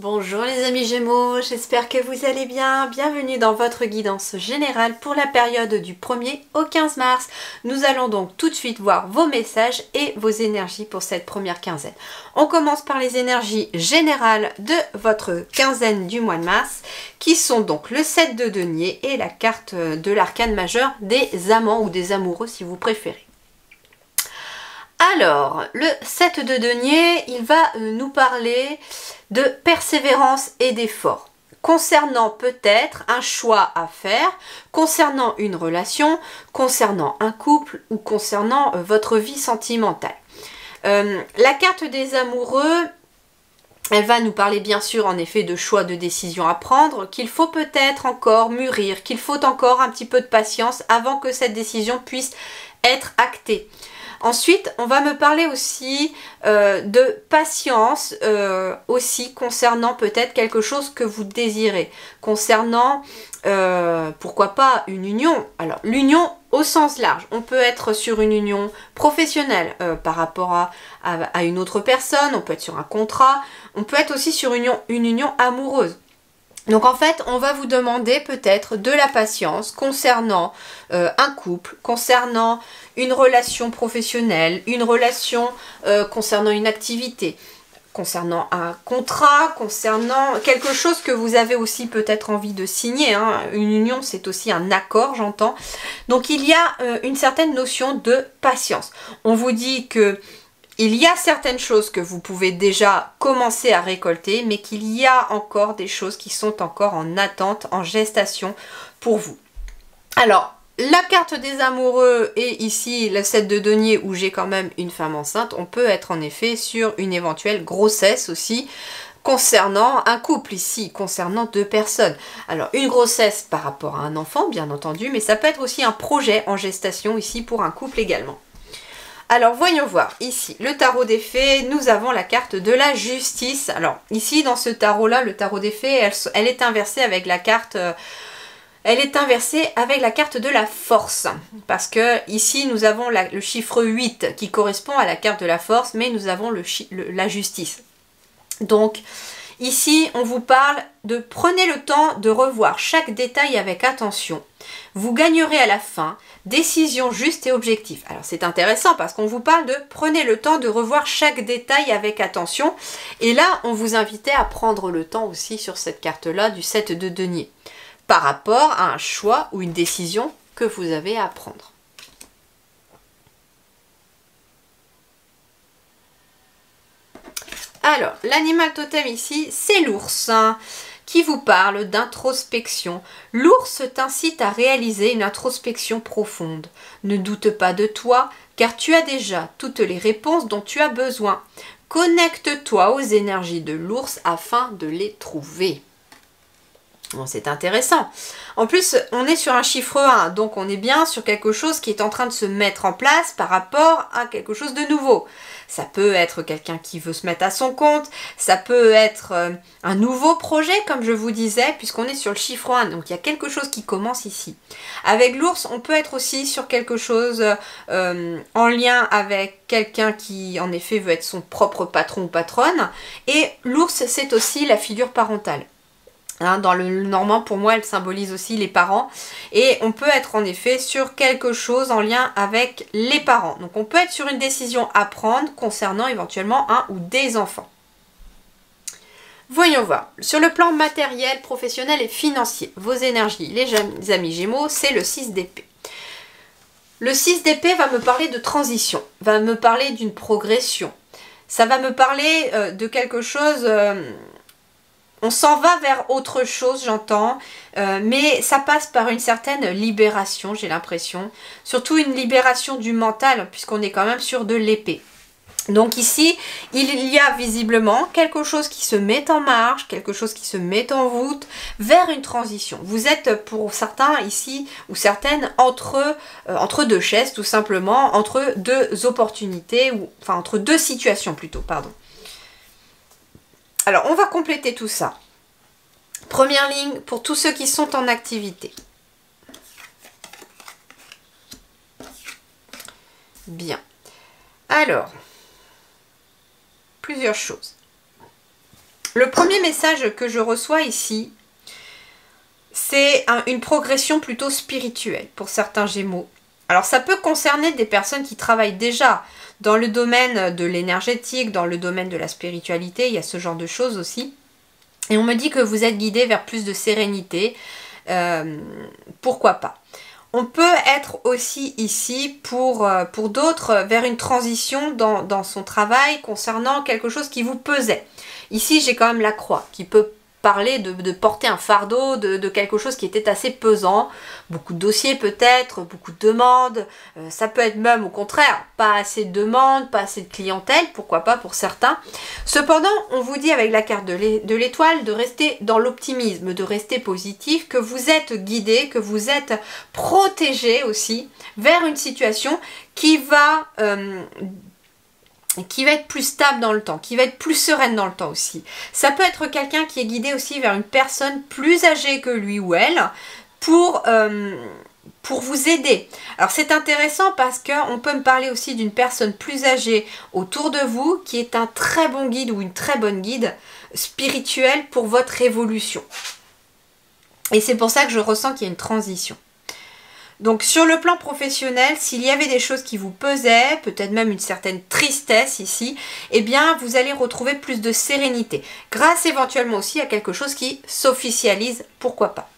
Bonjour les amis Gémeaux, j'espère que vous allez bien. Bienvenue dans votre guidance générale pour la période du 1er au 15 mars. Nous allons donc tout de suite voir vos messages et vos énergies pour cette première quinzaine. On commence par les énergies générales de votre quinzaine du mois de mars, qui sont donc le 7 de denier et la carte de l'arcane majeur des amants ou des amoureux si vous préférez. Alors, le 7 de denier, il va nous parler de persévérance et d'effort. Concernant peut-être un choix à faire, concernant une relation, concernant un couple ou concernant votre vie sentimentale. La carte des amoureux, elle va nous parler bien sûr en effet de choix, de décisions à prendre, qu'il faut peut-être encore mûrir, qu'il faut encore un petit peu de patience avant que cette décision puisse être actée. Ensuite, on va me parler aussi de patience, aussi concernant peut-être quelque chose que vous désirez, concernant, pourquoi pas, une union. Alors, l'union au sens large, on peut être sur une union professionnelle par rapport à une autre personne, on peut être sur un contrat, on peut être aussi sur une union amoureuse. Donc en fait, on va vous demander peut-être de la patience concernant un couple, concernant une relation professionnelle, une relation concernant une activité, concernant un contrat, concernant quelque chose que vous avez aussi peut-être envie de signer. Hein. Une union, c'est aussi un accord, j'entends. Donc il y a une certaine notion de patience. On vous dit que il y a certaines choses que vous pouvez déjà commencer à récolter, mais qu'il y a encore des choses qui sont encore en attente, en gestation pour vous. Alors, la carte des amoureux et ici le 7 de denier où j'ai quand même une femme enceinte, on peut être en effet sur une éventuelle grossesse aussi, concernant un couple ici, concernant deux personnes. Alors, une grossesse par rapport à un enfant, bien entendu, mais ça peut être aussi un projet en gestation ici pour un couple également. Alors, voyons voir. Ici, le tarot des fées, nous avons la carte de la justice. Alors, ici, dans ce tarot-là, le tarot des fées, elle est inversée avec la carte... elle est inversée avec la carte de la force. Parce que ici, nous avons le chiffre 8 qui correspond à la carte de la force, mais nous avons la justice. Donc, ici, on vous parle de prenez le temps de revoir chaque détail avec attention. Vous gagnerez à la fin décision juste et objective. Alors c'est intéressant parce qu'on vous parle de prenez le temps de revoir chaque détail avec attention. Et là, on vous invitait à prendre le temps aussi sur cette carte-là du 7 de denier par rapport à un choix ou une décision que vous avez à prendre. Alors, l'animal totem ici, c'est l'ours qui vous parle d'introspection. L'ours t'incite à réaliser une introspection profonde. Ne doute pas de toi, car tu as déjà toutes les réponses dont tu as besoin. Connecte-toi aux énergies de l'ours afin de les trouver. Bon, c'est intéressant. En plus, on est sur un chiffre 1, donc on est bien sur quelque chose qui est en train de se mettre en place par rapport à quelque chose de nouveau. Ça peut être quelqu'un qui veut se mettre à son compte, ça peut être un nouveau projet, comme je vous disais, puisqu'on est sur le chiffre 1, donc il y a quelque chose qui commence ici. Avec l'ours, on peut être aussi sur quelque chose en lien avec quelqu'un qui, en effet, veut être son propre patron ou patronne. Et l'ours, c'est aussi la figure parentale. Hein, dans le normand, pour moi, elle symbolise aussi les parents. Et on peut être en effet sur quelque chose en lien avec les parents. Donc on peut être sur une décision à prendre concernant éventuellement un ou des enfants. Voyons voir. Sur le plan matériel, professionnel et financier, vos énergies, les amis Gémeaux, c'est le 6 d'épée. Le 6 d'épée va me parler de transition, va me parler d'une progression. Ça va me parler de quelque chose... on s'en va vers autre chose, j'entends, mais ça passe par une certaine libération, j'ai l'impression. Surtout une libération du mental, puisqu'on est quand même sur de l'épée. Donc ici, il y a visiblement quelque chose qui se met en marche, quelque chose qui se met en route vers une transition. Vous êtes pour certains ici, ou certaines, entre deux chaises, tout simplement, entre deux opportunités, enfin entre deux situations plutôt, pardon. Alors, on va compléter tout ça. Première ligne pour tous ceux qui sont en activité. Bien. Alors, plusieurs choses. Le premier message que je reçois ici, c'est une progression plutôt spirituelle pour certains Gémeaux. Alors ça peut concerner des personnes qui travaillent déjà dans le domaine de l'énergétique, dans le domaine de la spiritualité, il y a ce genre de choses aussi. Et on me dit que vous êtes guidé vers plus de sérénité, pourquoi pas. On peut être aussi ici pour d'autres vers une transition dans son travail concernant quelque chose qui vous pesait. Ici j'ai quand même la croix qui peut parler de porter un fardeau, de quelque chose qui était assez pesant, beaucoup de dossiers peut-être, beaucoup de demandes, ça peut être même au contraire, pas assez de demandes, pas assez de clientèle, pourquoi pas pour certains. Cependant, on vous dit avec la carte de l'étoile de rester dans l'optimisme, de rester positif, que vous êtes guidé, que vous êtes protégé aussi vers une situation qui va être plus stable dans le temps, qui va être plus sereine dans le temps aussi. Ça peut être quelqu'un qui est guidé aussi vers une personne plus âgée que lui ou elle pour vous aider. Alors c'est intéressant parce qu'on peut me parler aussi d'une personne plus âgée autour de vous qui est un très bon guide ou une très bonne guide spirituelle pour votre évolution. Et c'est pour ça que je ressens qu'il y a une transition. Donc sur le plan professionnel, s'il y avait des choses qui vous pesaient, peut-être même une certaine tristesse ici, eh bien vous allez retrouver plus de sérénité. Grâce éventuellement aussi à quelque chose qui s'officialise, pourquoi pas.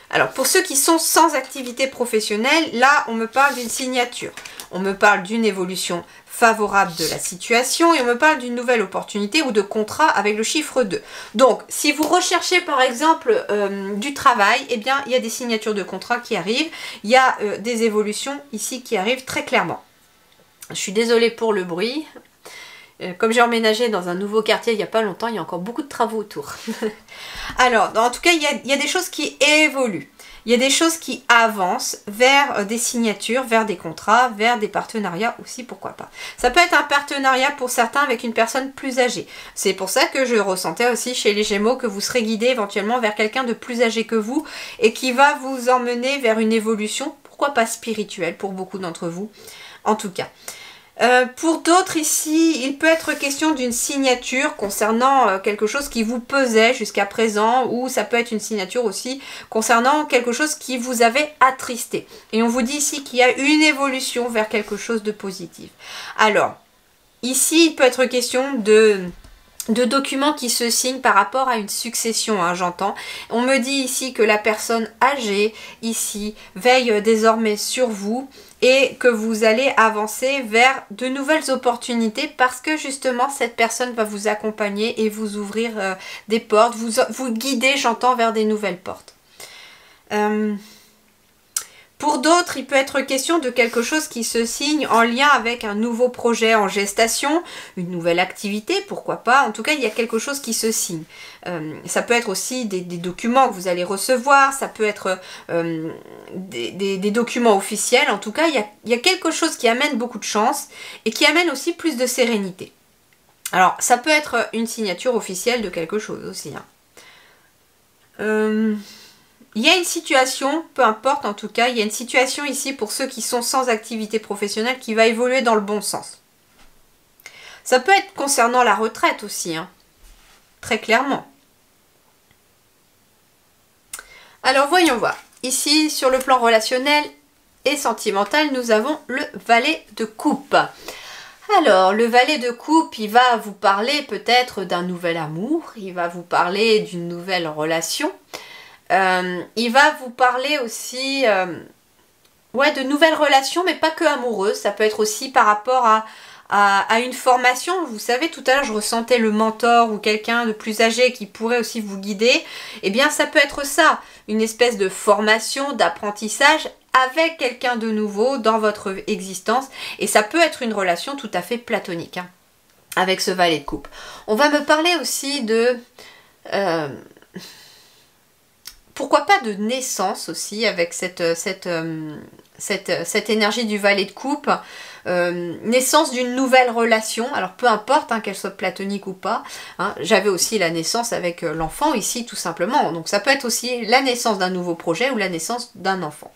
Alors pour ceux qui sont sans activité professionnelle, là on me parle d'une signature. On me parle d'une évolution favorable de la situation et on me parle d'une nouvelle opportunité ou de contrat avec le chiffre 2. Donc, si vous recherchez par exemple du travail, eh bien, il y a des signatures de contrat qui arrivent, il y a des évolutions ici qui arrivent très clairement. Je suis désolée pour le bruit. Comme j'ai emménagé dans un nouveau quartier il n'y a pas longtemps, il y a encore beaucoup de travaux autour. Alors, en tout cas, il y a des choses qui évoluent. Il y a des choses qui avancent vers des signatures, vers des contrats, vers des partenariats aussi, pourquoi pas. Ça peut être un partenariat pour certains avec une personne plus âgée. C'est pour ça que je ressentais aussi chez les Gémeaux que vous serez guidé éventuellement vers quelqu'un de plus âgé que vous et qui va vous emmener vers une évolution, pourquoi pas spirituelle pour beaucoup d'entre vous, en tout cas. Pour d'autres ici, il peut être question d'une signature concernant quelque chose qui vous pesait jusqu'à présent ou ça peut être une signature aussi concernant quelque chose qui vous avait attristé. Et on vous dit ici qu'il y a une évolution vers quelque chose de positif. Alors, ici, il peut être question de documents qui se signent par rapport à une succession, hein, j'entends. On me dit ici que la personne âgée ici veille désormais sur vous et que vous allez avancer vers de nouvelles opportunités parce que justement cette personne va vous accompagner et vous ouvrir des portes, vous guider, j'entends, vers des nouvelles portes. Pour d'autres, il peut être question de quelque chose qui se signe en lien avec un nouveau projet en gestation, une nouvelle activité, pourquoi pas. En tout cas, il y a quelque chose qui se signe. Ça peut être aussi des documents que vous allez recevoir, ça peut être des documents officiels. En tout cas, il y a quelque chose qui amène beaucoup de chance et qui amène aussi plus de sérénité. Alors, ça peut être une signature officielle de quelque chose aussi, hein. Il y a une situation, peu importe en tout cas, il y a une situation ici pour ceux qui sont sans activité professionnelle qui va évoluer dans le bon sens. Ça peut être concernant la retraite aussi, hein, très clairement. Alors voyons voir. Ici, sur le plan relationnel et sentimental, nous avons le valet de coupe. Alors, le valet de coupe, il va vous parler peut-être d'un nouvel amour, il va vous parler d'une nouvelle relation. Il va vous parler aussi de nouvelles relations, mais pas que amoureuses. Ça peut être aussi par rapport à une formation. Vous savez, tout à l'heure, je ressentais le mentor ou quelqu'un de plus âgé qui pourrait aussi vous guider. Eh bien, ça peut être ça, une espèce de formation, d'apprentissage avec quelqu'un de nouveau dans votre existence. Et ça peut être une relation tout à fait platonique, hein, avec ce valet de coupe. On va me parler aussi de... pourquoi pas de naissance aussi avec cette énergie du valet de coupe, naissance d'une nouvelle relation, alors peu importe hein, qu'elle soit platonique ou pas, hein, j'avais aussi la naissance avec l'enfant ici tout simplement, donc ça peut être aussi la naissance d'un nouveau projet ou la naissance d'un enfant.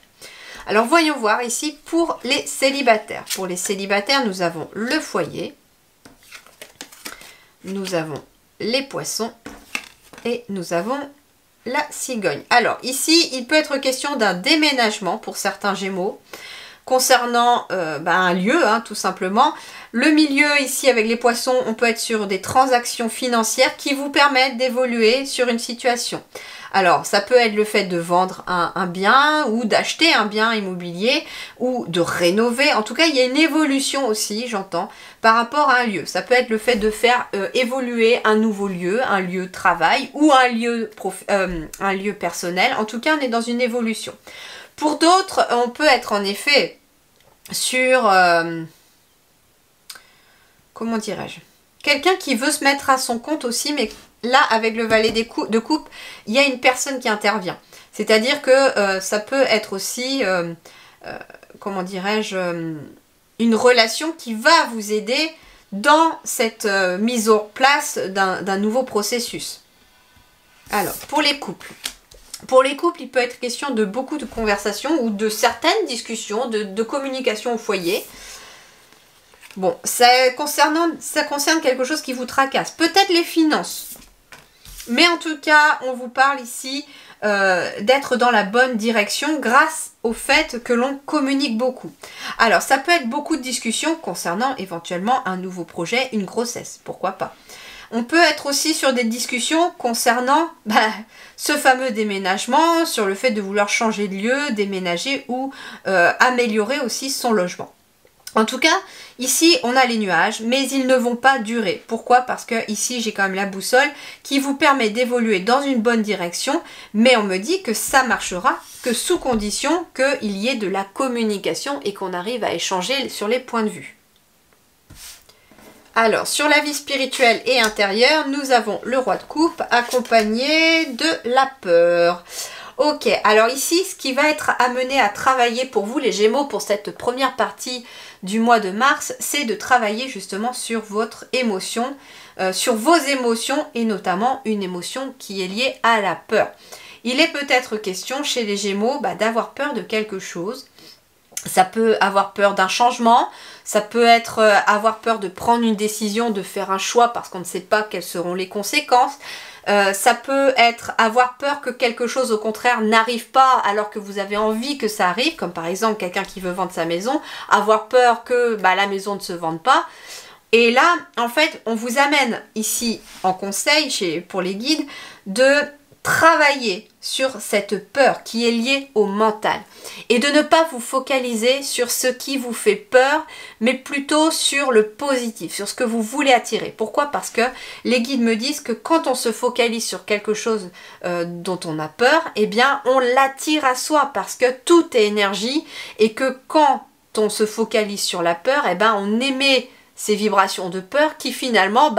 Alors voyons voir ici pour les célibataires. Pour les célibataires, nous avons le foyer, nous avons les poissons Et nous avons la cigogne. Alors ici, il peut être question d'un déménagement pour certains Gémeaux. Concernant un lieu, hein, tout simplement. Le milieu ici avec les poissons, on peut être sur des transactions financières qui vous permettent d'évoluer sur une situation. Alors, ça peut être le fait de vendre un bien ou d'acheter un bien immobilier ou de rénover. En tout cas, il y a une évolution aussi, j'entends, par rapport à un lieu. Ça peut être le fait de faire évoluer un nouveau lieu, un lieu de travail ou un lieu personnel. En tout cas, on est dans une évolution. Pour d'autres, on peut être en effet sur... comment dirais-je? Quelqu'un qui veut se mettre à son compte aussi, mais là, avec le valet de coupe, il y a une personne qui intervient. C'est-à-dire que ça peut être aussi, comment dirais-je, une relation qui va vous aider dans cette mise en place d'un nouveau processus. Alors, pour les couples. Pour les couples, il peut être question de beaucoup de conversations ou de certaines discussions, de communication au foyer. Bon, ça concerne quelque chose qui vous tracasse. Peut-être les finances. Mais en tout cas, on vous parle ici d'être dans la bonne direction grâce au fait que l'on communique beaucoup. Alors, ça peut être beaucoup de discussions concernant éventuellement un nouveau projet, une grossesse. Pourquoi pas? On peut être aussi sur des discussions concernant ce fameux déménagement, sur le fait de vouloir changer de lieu, déménager ou améliorer aussi son logement. En tout cas, ici, on a les nuages, mais ils ne vont pas durer. Pourquoi? Parce que ici, j'ai quand même la boussole qui vous permet d'évoluer dans une bonne direction, mais on me dit que ça marchera que sous condition qu'il y ait de la communication et qu'on arrive à échanger sur les points de vue. Alors, sur la vie spirituelle et intérieure, nous avons le roi de coupe accompagné de la peur. Ok, alors ici, ce qui va être amené à travailler pour vous, les Gémeaux, pour cette première partie du mois de mars, c'est de travailler justement sur votre émotion, sur vos émotions et notamment une émotion qui est liée à la peur. Il est peut-être question chez les Gémeaux d'avoir peur de quelque chose. Ça peut avoir peur d'un changement, ça peut être avoir peur de prendre une décision, de faire un choix parce qu'on ne sait pas quelles seront les conséquences. Ça peut être avoir peur que quelque chose au contraire n'arrive pas alors que vous avez envie que ça arrive, comme par exemple quelqu'un qui veut vendre sa maison, avoir peur que la maison ne se vende pas. Et là, en fait, on vous amène ici en conseil pour les guides de travailler sur cette peur qui est liée au mental et de ne pas vous focaliser sur ce qui vous fait peur mais plutôt sur le positif, sur ce que vous voulez attirer. Pourquoi? Parce que les guides me disent que quand on se focalise sur quelque chose dont on a peur, eh bien on l'attire à soi parce que tout est énergie et que quand on se focalise sur la peur, eh ben on émet ces vibrations de peur qui finalement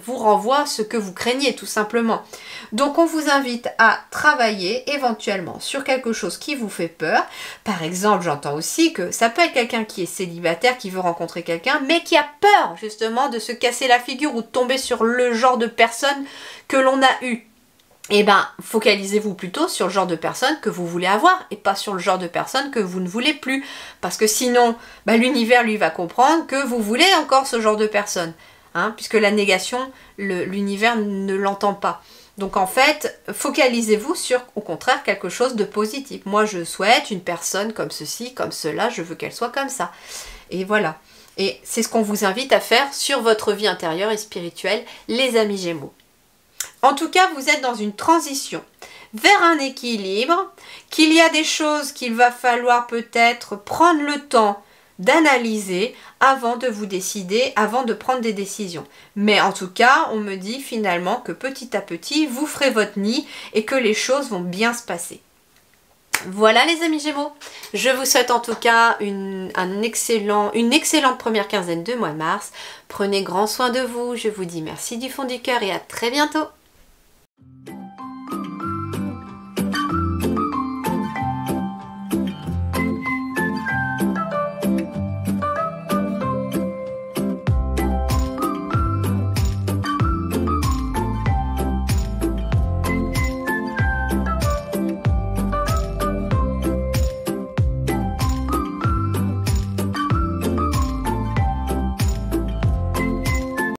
vous renvoient ce que vous craignez tout simplement. Donc on vous invite à travailler éventuellement sur quelque chose qui vous fait peur. Par exemple, j'entends aussi que ça peut être quelqu'un qui est célibataire, qui veut rencontrer quelqu'un, mais qui a peur justement de se casser la figure ou de tomber sur le genre de personne que l'on a eu. Eh bien, focalisez-vous plutôt sur le genre de personne que vous voulez avoir et pas sur le genre de personne que vous ne voulez plus. Parce que sinon, l'univers, lui, va comprendre que vous voulez encore ce genre de personne. Hein, puisque la négation, l'univers ne l'entend pas. Donc en fait, focalisez-vous sur, au contraire, quelque chose de positif. Moi, je souhaite une personne comme ceci, comme cela, je veux qu'elle soit comme ça. Et voilà. Et c'est ce qu'on vous invite à faire sur votre vie intérieure et spirituelle, les amis Gémeaux. En tout cas, vous êtes dans une transition vers un équilibre, qu'il y a des choses qu'il va falloir peut-être prendre le temps d'analyser avant de vous décider, avant de prendre des décisions. Mais en tout cas, on me dit finalement que petit à petit, vous ferez votre nid et que les choses vont bien se passer. Voilà les amis Gémeaux, je vous souhaite en tout cas une excellente première quinzaine de mois de mars. Prenez grand soin de vous, je vous dis merci du fond du cœur et à très bientôt.